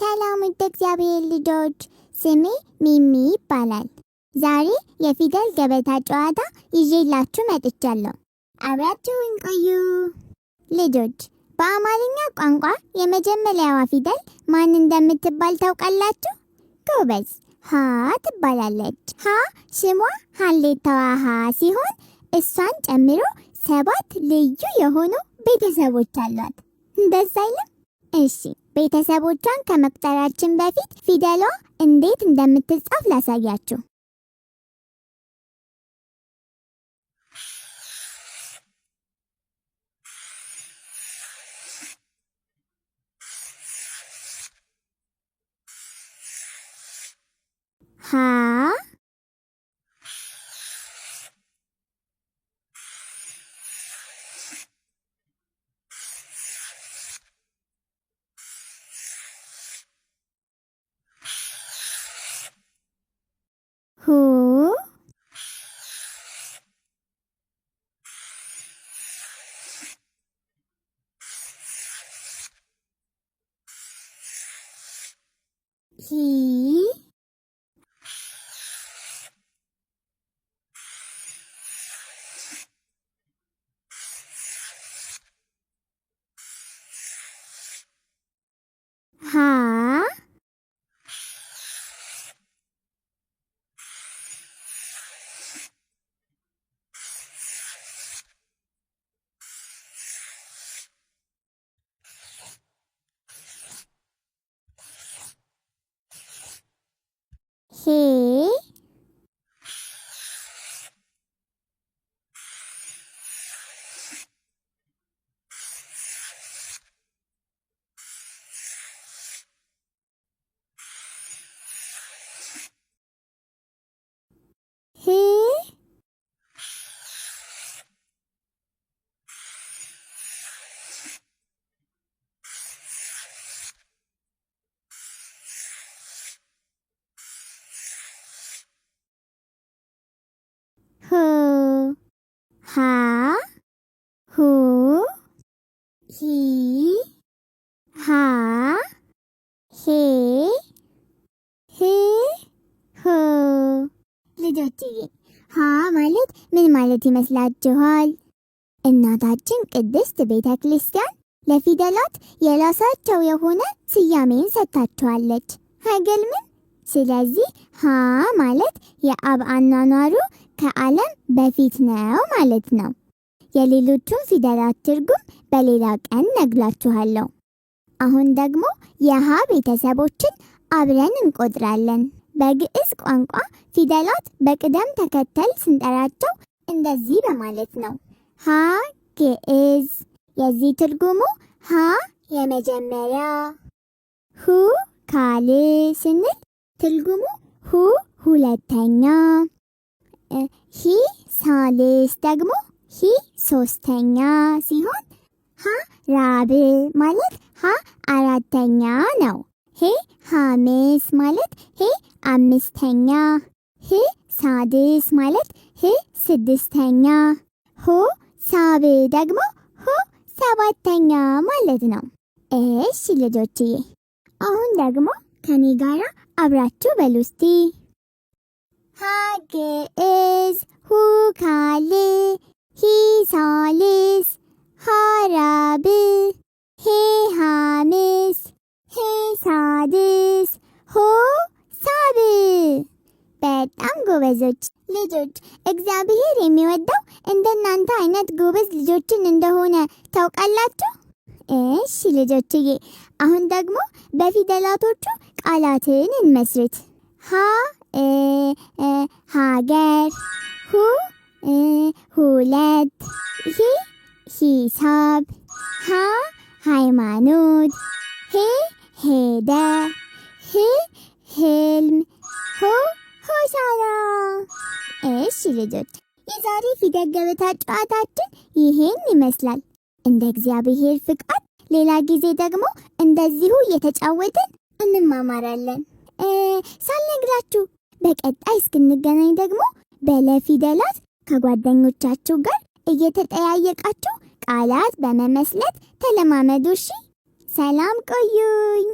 ሰላም ውድ እግዚአብሔር ልጆች፣ ስሜ ሚሚ ይባላል። ዛሬ የፊደል ገበታ ጨዋታ ይዤላችሁ መጥቻለሁ። አብራችሁን ቆዩ። ልጆች፣ በአማርኛ ቋንቋ የመጀመሪያዋ ፊደል ማን እንደምትባል ታውቃላችሁ? ጎበዝ! ሀ ትባላለች። ሀ ስሟ ሀሌታዋ ሀ ሲሆን እሷን ጨምሮ 7 ልዩ የሆኑ ቤተሰቦች አሏት። ደስ አይልም? እሺ፣ ቤተሰቦቿን ከመቁጠራችን በፊት ፊደሏ እንዴት እንደምትጻፍ ላሳያችሁ። ሀ ሁ ሂ ሃ ሄ ህ ሁ ሃ ሁ ሂ ሃ ሄ ህ ሁ። ልጆችዬ፣ ሃ ማለት ምን ማለት ይመስላችኋል? እናታችን ቅድስት ቤተ ክርስቲያን ለፊደላት የራሳቸው የሆነ ስያሜን ሰጥታቸዋለች። አይገርምም? ስለዚህ ሃ ማለት የአብ አኗኗሩ ከዓለም በፊት ነው ማለት ነው። የሌሎቹን ፊደላት ትርጉም በሌላ ቀን ነግራችኋለሁ። አሁን ደግሞ የሃ ቤተሰቦችን አብረን እንቆጥራለን። በግዕዝ ቋንቋ ፊደላት በቅደም ተከተል ስንጠራቸው እንደዚህ በማለት ነው። ሃ ግዕዝ። የዚህ ትርጉሙ ሃ የመጀመሪያ፣ ሁ ካልዕ ስንል ትርጉሙ ሁ ሁለተኛ፣ ሂ ሳልስ ደግሞ ሂ ሶስተኛ ሲሆን ሃ ራብዕ ማለት ሃ አራተኛ ነው። ሄ ሐምስ ማለት ሄ አምስተኛ፣ ህ ሳድስ ማለት ህ ስድስተኛ፣ ሁ ሳብዕ ደግሞ ሁ ሰባተኛ ማለት ነው። እሺ ልጆችዬ፣ አሁን ደግሞ ከኔ ጋር አብራችሁ በሉ እስቲ። ሃ ግዕዝ፣ ሁ ካልዕ፣ ሂ ሳልስ፣ ሃ ራብዕ፣ ሄ ሐምስ፣ ሄ ሳድስ፣ ሁ ሳብዕ። በጣም ጎበዞች ልጆች። እግዚአብሔር የሚወደው እንደናንተ አይነት ጎበዝ ልጆችን እንደሆነ ታውቃላችሁ? እሺ ልጆችዬ፣ አሁን ደግሞ በፊደላቶቹ ቃላትን እንመስርት። ሃ ሀገር፣ ሁ ሁለት፣ ሂ ሂሳብ፣ ሃ ሃይማኖት፣ ሄ ሄደ፣ ህ ህልም፣ ሁ ሆሳዕና። እሺ ልጆች፣ የዛሬ ፊደል ገበታ ጨዋታችን ይሄን ይመስላል። እንደ እግዚአብሔር ፍቃድ ሌላ ጊዜ ደግሞ እንደዚሁ እየተጫወትን እንማማራለን። ሳልነግራችሁ በቀጣይ እስክንገናኝ ደግሞ በለፊደላት ከጓደኞቻችሁ ጋር እየተጠያየቃችሁ ቃላት በመመስለት ተለማመዱ። እሺ፣ ሰላም ቆዩኝ።